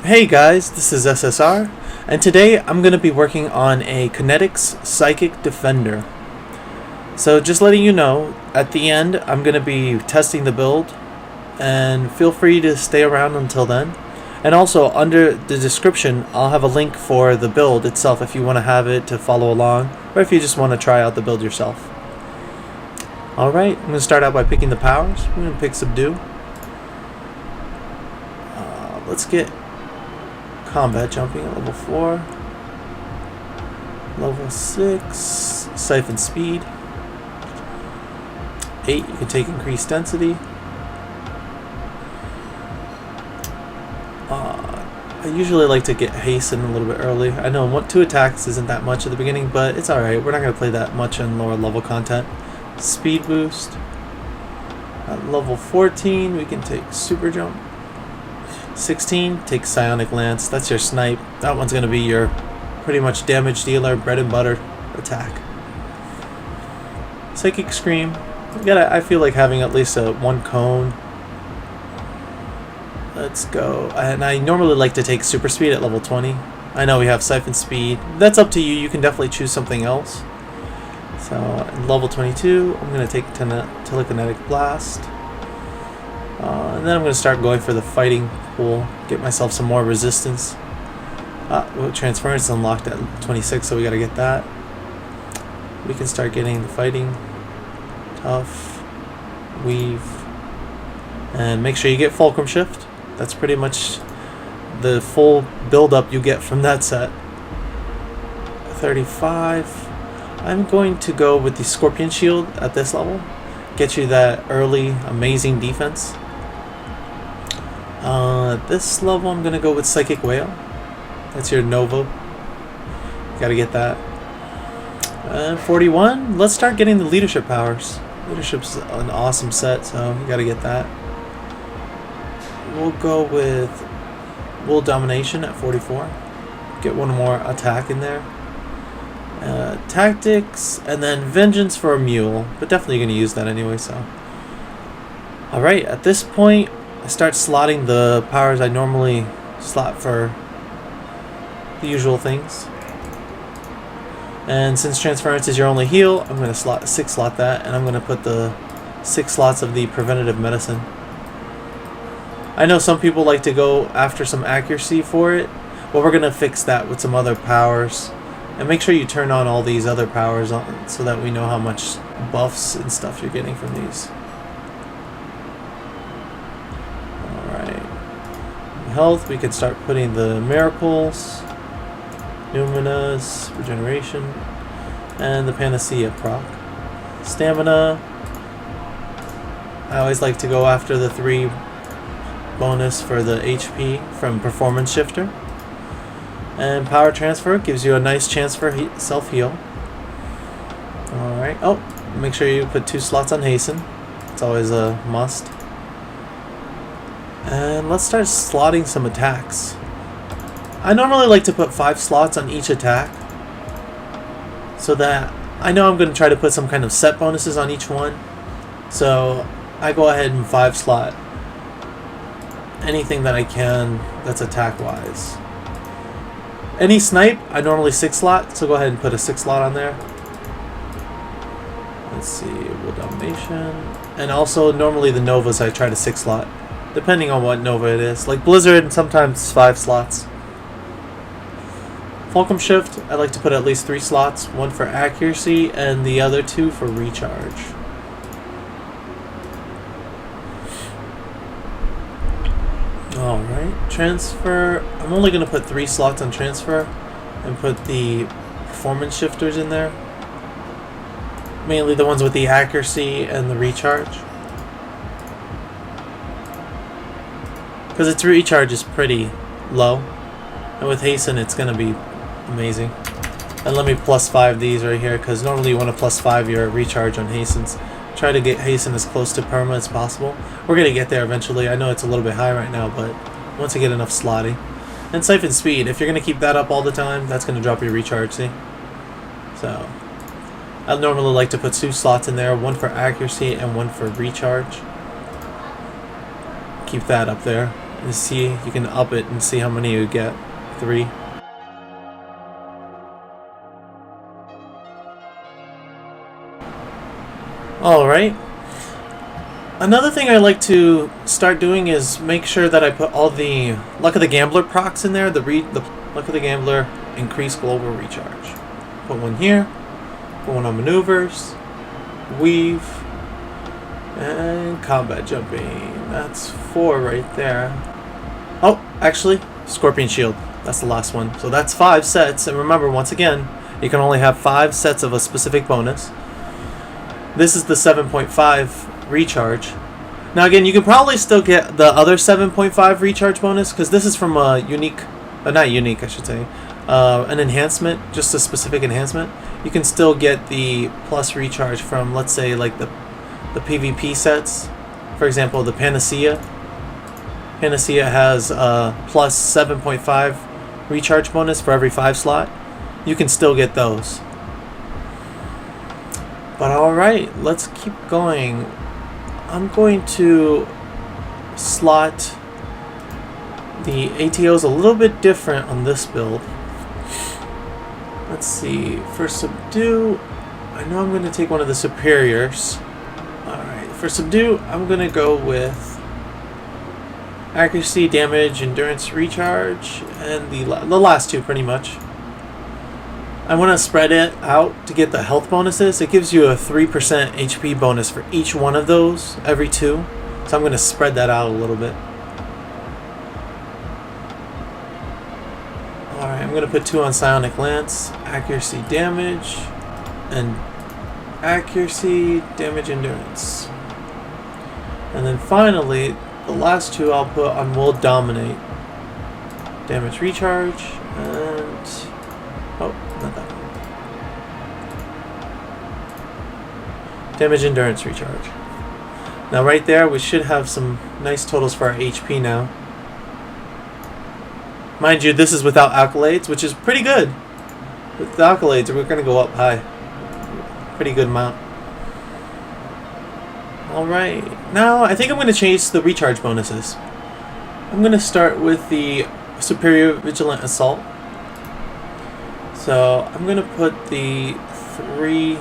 Hey guys, this is SSR, and today I'm going to be working on a Kinetics Psychic Defender. So just letting you know, at the end I'm going to be testing the build, and feel free to stay around until then. And also under the description I'll have a link for the build itself if you want to have it to follow along, or if you just want to try out the build yourself. Alright, I'm going to start out by picking the powers. I'm going to pick Subdue. Let's get combat jumping at level 4. Level 6, siphon speed. 8, you can take increased density. I usually like to get hasten a little bit early. I know 2 attacks isn't that much at the beginning, but it's alright. We're not going to play that much in lower level content. Speed boost. At level 14, we can take super jump. 16, take Psionic Lance. That's your snipe. That one's going to be your pretty much damage dealer, bread and butter attack. Psychic Scream. I feel like having at least one cone. Let's go. And I normally like to take super speed at level 20. I know we have siphon speed. That's up to you. You can definitely choose something else. So at level 22, I'm going to take Telekinetic Blast. And then I'm going to start going for the fighting pool, get myself some more resistance. Transference is unlocked at 26, so we got to get that. We can start getting the fighting, tough, weave, and make sure you get Fulcrum Shift. That's pretty much the full build-up you get from that set. 35. I'm going to go with the Scorpion Shield at this level. Get you that early, amazing defense. At this level, I'm going to go with Psychic Whale. That's your Nova. Gotta get that. 41, let's start getting the leadership powers. Leadership's an awesome set, so you gotta get that. We'll go with Will Domination at 44. Get one more attack in there. Tactics, and then Vengeance for a Mule, but definitely going to use that anyway, so. Alright, at this point, I start slotting the powers I normally slot for the usual things. And since Transference is your only heal, I'm going to 6 slot that, and I'm going to put the 6 slots of the Preventative Medicine. I know some people like to go after some accuracy for it, but we're going to fix that with some other powers. And make sure you turn on all these other powers on so that we know how much buffs and stuff you're getting from these. Alright. Health, we can start putting the Miracles, Numinous, Regeneration, and the Panacea proc. Stamina, I always like to go after the 3 bonus for the HP from Performance Shifter. And Power Transfer gives you a nice chance for self-heal. Alright. Oh, make sure you put 2 slots on Hasten. It's always a must. And let's start slotting some attacks. I normally like to put 5 slots on each attack, so that I know I'm going to try to put some kind of set bonuses on each one. So I go ahead and 5 slot anything that I can that's attack-wise. Any snipe, I normally 6 slot, so go ahead and put a 6 slot on there. Let's see, Will Domination. And also, normally the Novas I try to 6 slot, depending on what Nova it is. Like Blizzard, sometimes 5 slots. Fulcrum Shift, I like to put at least 3 slots, 1 for accuracy, and the other 2 for recharge. Alright, Transfer, I'm only going to put 3 slots on Transfer and put the Performance Shifters in there. Mainly the ones with the accuracy and the recharge. Because its recharge is pretty low. And with Hasten it's going to be amazing. And let me +5 these right here, because normally you want to +5 your recharge on Hastens. Try to get Hasten as close to perma as possible. We're going to get there eventually. I know it's a little bit high right now, but once you get enough slotting. And Siphon Speed, if you're going to keep that up all the time, that's going to drop your recharge, see? So, I normally like to put 2 slots in there, 1 for accuracy and 1 for recharge. Keep that up there. And see, you can up it and see how many you get. 3. Alright. Another thing I like to start doing is make sure that I put all the Luck of the Gambler procs in there. The Luck of the Gambler, increase global recharge. Put one here. Put one on maneuvers. Weave. And combat jumping. That's 4 right there. Oh, actually, Scorpion Shield. That's the last one. So that's 5 sets. And remember, once again, you can only have 5 sets of a specific bonus. This is the 7.5 recharge. Now again, you can probably still get the other 7.5 recharge bonus because this is from a unique, not unique I should say, an enhancement, just a specific enhancement. You can still get the plus recharge from, let's say, like the PvP sets. For example, the Panacea. Panacea has plus 7.5 recharge bonus for every 5 slot. You can still get those. But alright, let's keep going. I'm going to slot the ATOs a little bit different on this build. Let's see, for Subdue, I know I'm going to take one of the superiors. Alright, for Subdue, I'm going to go with Accuracy, Damage, Endurance, Recharge, and the last 2 pretty much. I want to spread it out to get the health bonuses. It gives you a 3% HP bonus for each one of those every 2. So I'm going to spread that out a little bit. Alright, I'm going to put 2 on Psionic Lance, Accuracy, Damage, and Accuracy, Damage, Endurance. And then finally, the last 2 I'll put on Will Dominate. Damage, Recharge, and... oh, not that one. Damage, Endurance, Recharge. Now right there, we should have some nice totals for our HP now. Mind you, this is without accolades, which is pretty good. With the accolades, we're going to go up high. Pretty good amount. Alright, now I think I'm going to chase the recharge bonuses. I'm going to start with the Superior Vigilant Assault. So I'm going to put the 3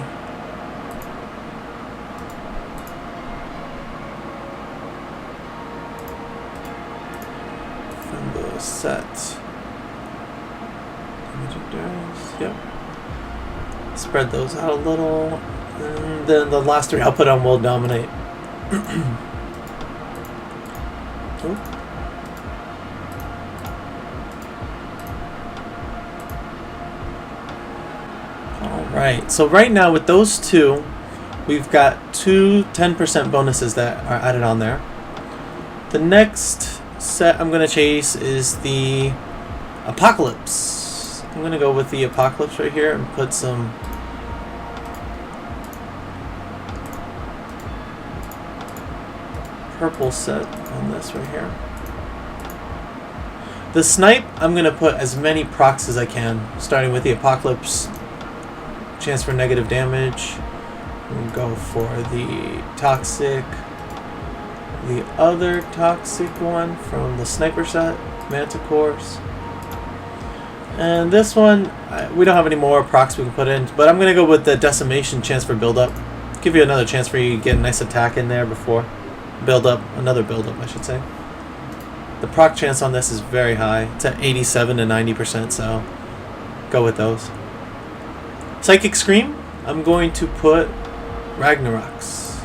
from the set. Yep. Spread those out a little. And then the last 3 I'll put on Will Dominate. Alright, so right now with those 2, we've got 2 10% bonuses that are added on there. The next set I'm going to chase is the Apocalypse. I'm going to go with the Apocalypse right here and put some purple set on this right here. The Snipe, I'm going to put as many procs as I can, starting with the Apocalypse, chance for negative damage. We'll go for the Toxic, the other Toxic one from the Sniper set, Manticores. And this one, we don't have any more procs we can put in, but I'm going to go with the Decimation, chance for build-up. Give you another chance for you to get a nice attack in there before build-up, another build-up I should say. The proc chance on this is very high. It's at 87 to 90%, so go with those. Psychic Scream, I'm going to put Ragnarok's.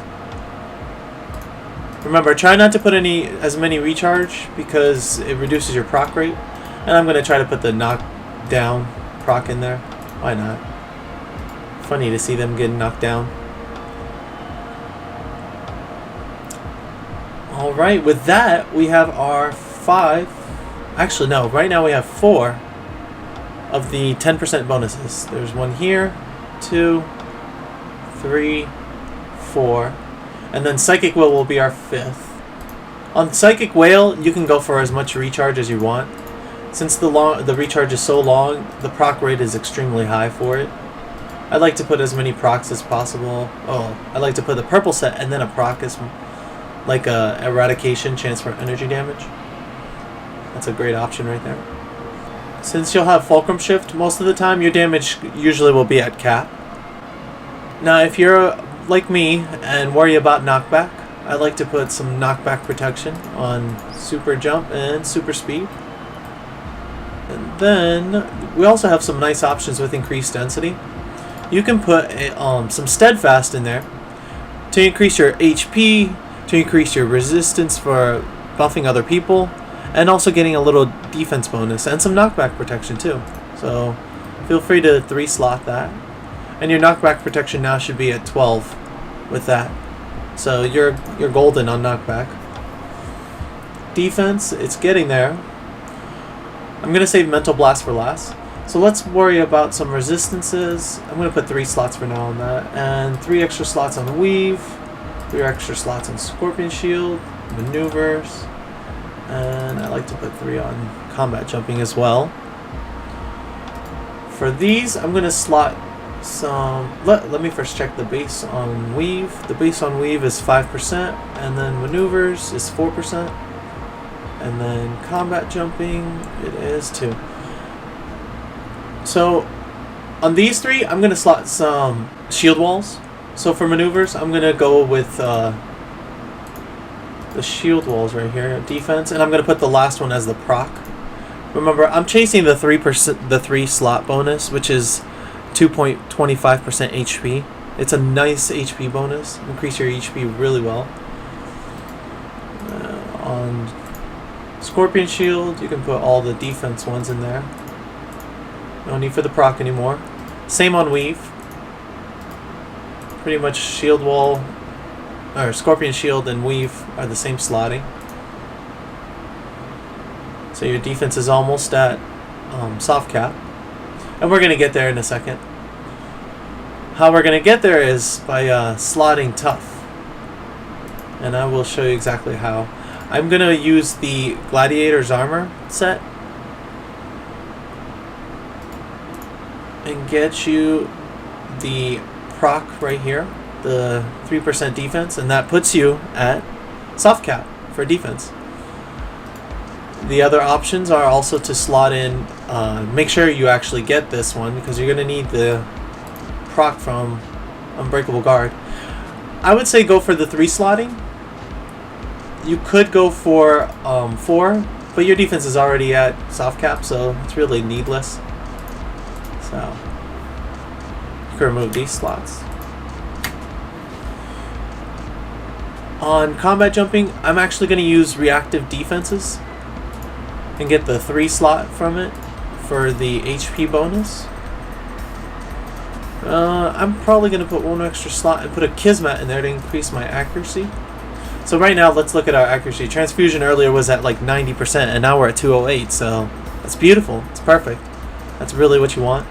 Remember, try not to put as many recharge because it reduces your proc rate. And I'm going to try to put the knockdown proc in there. Why not? Funny to see them getting knocked down. Alright, with that, we have our 5. Actually, no, right now we have 4 of the 10% bonuses. There's one here, 2, 3, 4, and then Psychic Will be our 5th. On Psychic Whale, you can go for as much recharge as you want. Since the recharge is so long, the proc rate is extremely high for it. I like to put as many procs as possible. Oh, I like to put the purple set and then a proc as like a Eradication, chance for energy damage. That's a great option right there. Since you'll have fulcrum shift, most of the time your damage usually will be at cap. Now if you're like me and worry about knockback, I like to put some knockback protection on super jump and super speed. And then we also have some nice options with increased density. You can put some steadfast in there to increase your HP, to increase your resistance for buffing other people, and also getting a little defense bonus and some knockback protection too. So feel free to 3-slot that. And your knockback protection now should be at 12 with that. So you're golden on knockback. Defense, it's getting there. I'm going to save Mental Blast for last. So let's worry about some resistances. I'm going to put 3 slots for now on that. And 3 extra slots on Weave. 3 extra slots on Scorpion Shield. Maneuvers. And I like to put 3 on Combat Jumping as well. For these, I'm going to slot some... Let me first check the base on Weave. The base on Weave is 5%. And then Maneuvers is 4%. And then Combat Jumping, it is 2. So on these 3, I'm going to slot some shield walls. So for maneuvers, I'm going to go with the shield walls right here, defense, and I'm going to put the last one as the proc. Remember, I'm chasing the 3 slot bonus, which is 2.25% HP. It's a nice HP bonus. Increase your HP really well. On Scorpion Shield, you can put all the defense ones in there. No need for the proc anymore. Same on Weave. Pretty much Shield Wall, or Scorpion Shield and Weave are the same slotting. So your defense is almost at soft cap. And we're going to get there in a second. How we're going to get there is by slotting tough. And I will show you exactly how. I'm going to use the Gladiator's Armor set. And get you the proc right here, the 3% defense, and that puts you at soft cap for defense. The other options are also to slot in, make sure you actually get this one because you're going to need the proc from Unbreakable Guard. I would say go for the 3 slotting. You could go for 4, but your defense is already at soft cap, so it's really needless. So you can remove these slots. On combat jumping, I'm actually going to use reactive defenses and get the 3 slot from it for the HP bonus. I'm probably going to put 1 extra slot and put a Kismet in there to increase my accuracy. So right now, let's look at our accuracy. Transfusion earlier was at like 90%, and now we're at 208, so that's beautiful. It's perfect. That's really what you want.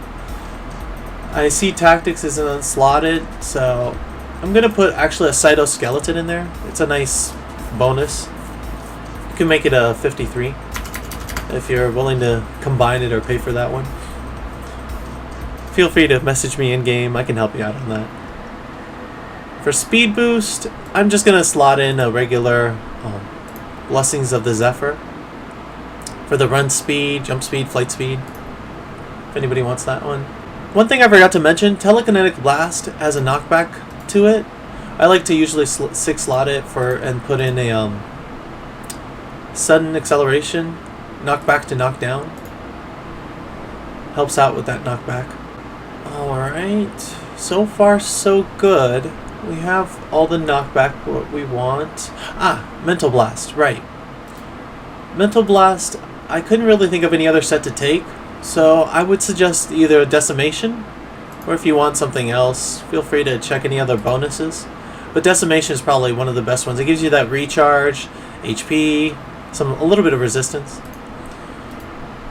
I see Tactics isn't unslotted, so I'm going to put actually a Cytoskeleton in there. It's a nice bonus. You can make it a 53 if you're willing to combine it or pay for that one. Feel free to message me in-game. I can help you out on that. For speed boost, I'm just going to slot in a regular Blessings of the Zephyr. For the run speed, jump speed, flight speed. If anybody wants that one. One thing I forgot to mention, Telekinetic Blast has a knockback to it. I like to usually 6 slot it and put in a sudden acceleration, knockback to knockdown. Helps out with that knockback. Alright, so far so good. We have all the knockback what we want. Mental Blast, right. Mental Blast, I couldn't really think of any other set to take. So I would suggest either a Decimation, or if you want something else, feel free to check any other bonuses. But Decimation is probably one of the best ones. It gives you that recharge, HP, a little bit of resistance.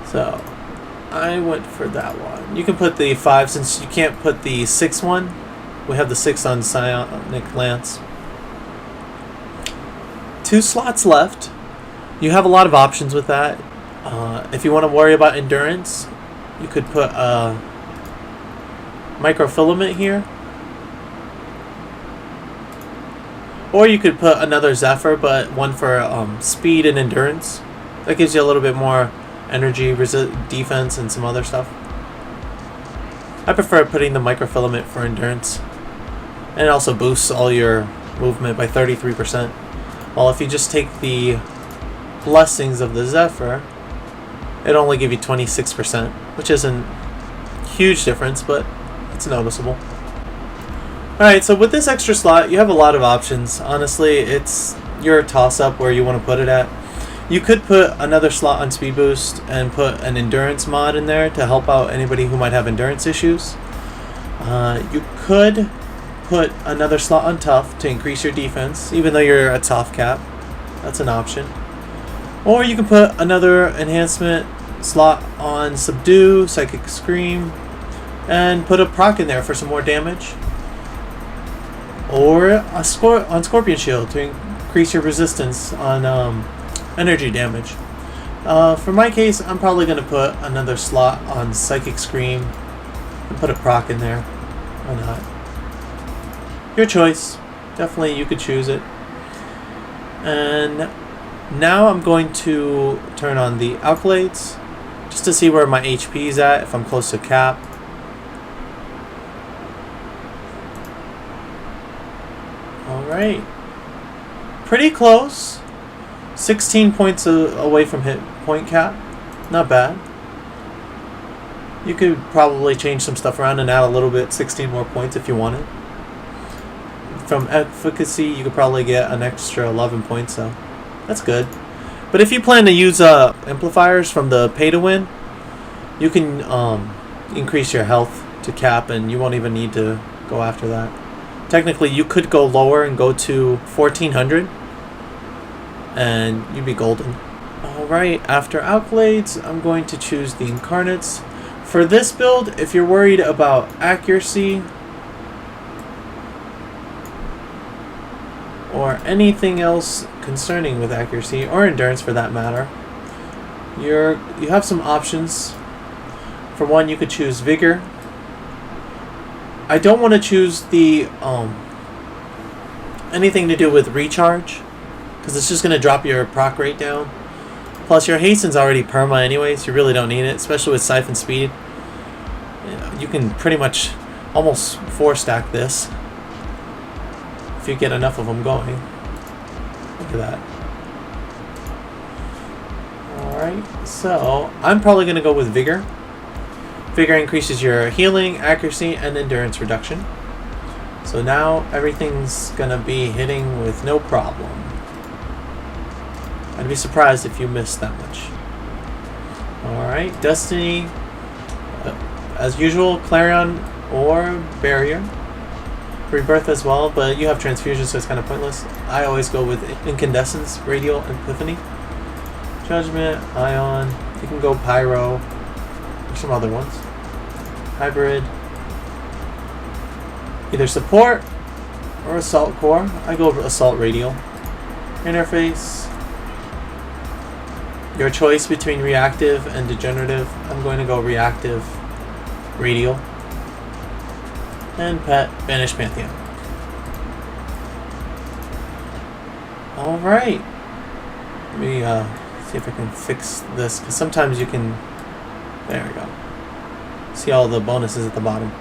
So I went for that one. You can put the 5 since you can't put the 6 one. We have the 6 on Psionic Lance. 2 slots left. You have a lot of options with that. If you want to worry about endurance, you could put a microfilament here. Or you could put another Zephyr, but one for speed and endurance. That gives you a little bit more energy, defense, and some other stuff. I prefer putting the microfilament for endurance. And it also boosts all your movement by 33%. While if you just take the blessings of the Zephyr, it only give you 26%, which isn't a huge difference, but it's noticeable. Alright, so with this extra slot, you have a lot of options. Honestly, it's your toss-up where you want to put it at. You could put another slot on Speed Boost and put an Endurance mod in there to help out anybody who might have endurance issues. You could put another slot on Tough to increase your defense, even though you're at soft cap. That's an option. Or you can put another enhancement slot on Subdue, Psychic Scream, and put a proc in there for some more damage. Or on Scorpion Shield to increase your resistance on energy damage. For my case, I'm probably going to put another slot on Psychic Scream and put a proc in there. Why not? Your choice. Definitely you could choose it. And now I'm going to turn on the accolades just to see where my HP is at, if I'm close to cap. Alright. Pretty close. 16 points away from hit point cap. Not bad. You could probably change some stuff around and add a little bit, 16 more points if you wanted. From efficacy, you could probably get an extra 11 points, so that's good. But if you plan to use amplifiers from the pay to win, you can increase your health to cap and you won't even need to go after that. Technically, you could go lower and go to 1400 and you'd be golden. Alright, after accolades, I'm going to choose the incarnates. For this build, if you're worried about accuracy or anything else concerning with accuracy, or endurance for that matter, you have some options. For one, you could choose Vigor. I don't want to choose the anything to do with recharge, because it's just going to drop your proc rate down. Plus, your hasten's already perma anyway, so you really don't need it, especially with Siphon Speed. You can pretty much almost 4-stack this if you get enough of them going. Look at that. Alright, so I'm probably going to go with Vigor. Vigor increases your healing, accuracy, and endurance reduction. So now everything's going to be hitting with no problem. I'd be surprised if you missed that much. Alright, Destiny, as usual, Clarion or Barrier. Rebirth as well, but you have Transfusion, so it's kind of pointless. I always go with Incandescence, Radial, Epiphany. Judgment, Ion, you can go Pyro, or some other ones. Hybrid. Either Support or Assault Core. I go Assault Radial. Interface. Your choice between Reactive and Degenerative. I'm going to go Reactive Radial. And Pet, Banish Pantheon. Alright. Let me see if I can fix this, because sometimes you can... There we go. See all the bonuses at the bottom.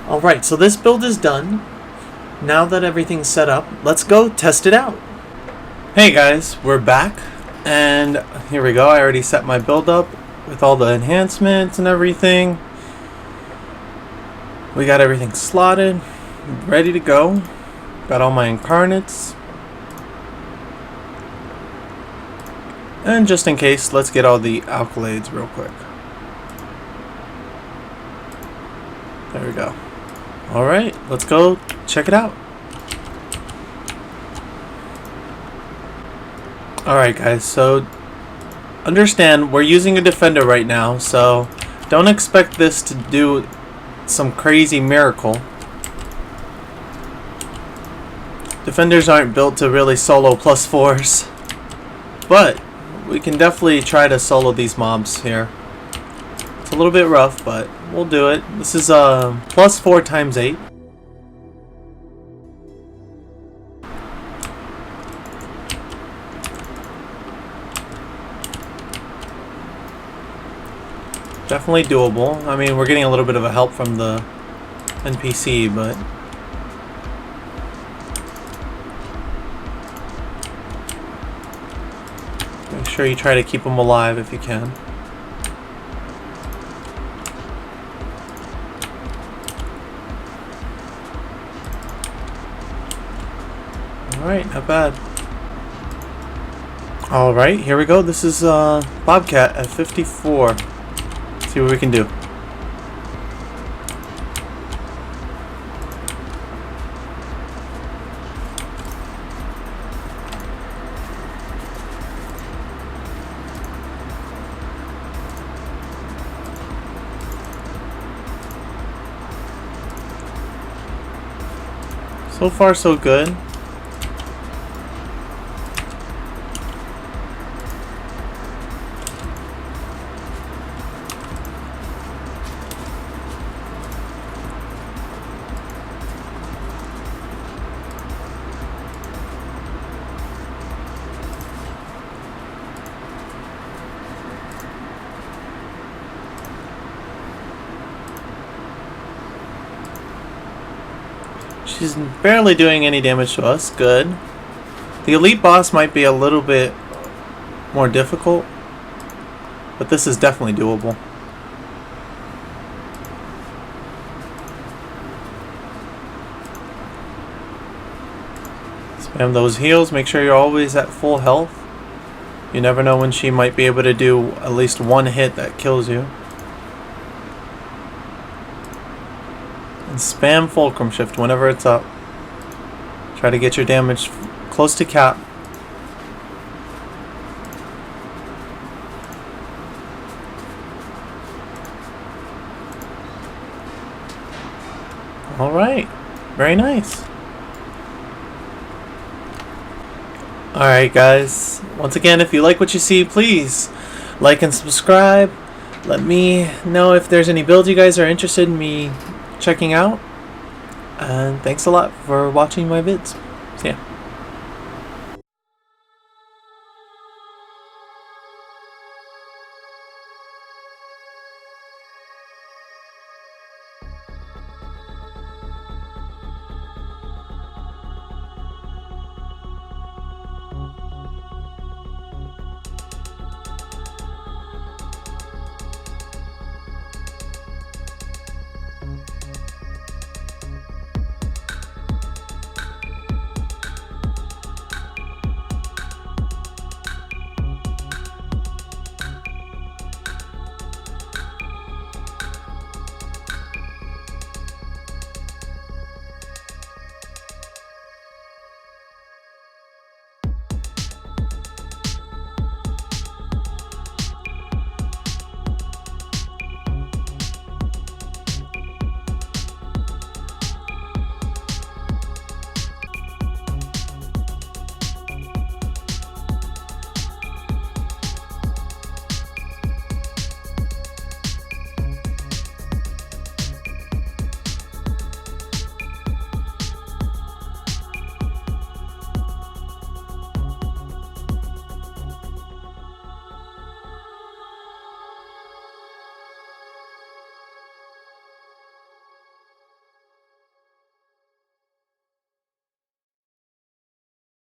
Alright, so this build is done. Now that everything's set up, let's go test it out. Hey guys, we're back. And here we go. I already set my build up with all the enhancements and everything. We got everything slotted, ready to go. Got all my incarnates. And just in case, let's get all the accolades real quick. There we go. Alright, let's go check it out. Alright guys, so understand we're using a defender right now, so don't expect this to do some crazy miracle. Defenders aren't built to really solo +4s, but we can definitely try to solo these mobs here. It's a little bit rough, but we'll do it. This is +4 times 8. Definitely doable. I mean, we're getting a little bit of a help from the NPC, but make sure you try to keep them alive if you can. Alright, not bad. Alright, here we go. This is Bobcat at 54. See what we can do. So far, so good. She's barely doing any damage to us. Good. The elite boss might be a little bit more difficult, but this is definitely doable. Spam those heals. Make sure you're always at full health. You never know when she might be able to do at least one hit that kills you. And spam fulcrum shift whenever it's up. Try to get your damage close to cap. Alright, very nice. Alright guys, once again, if you like what you see, please like and subscribe. Let me know if there's any builds you guys are interested in me checking out. And thanks a lot for watching my vids. See ya.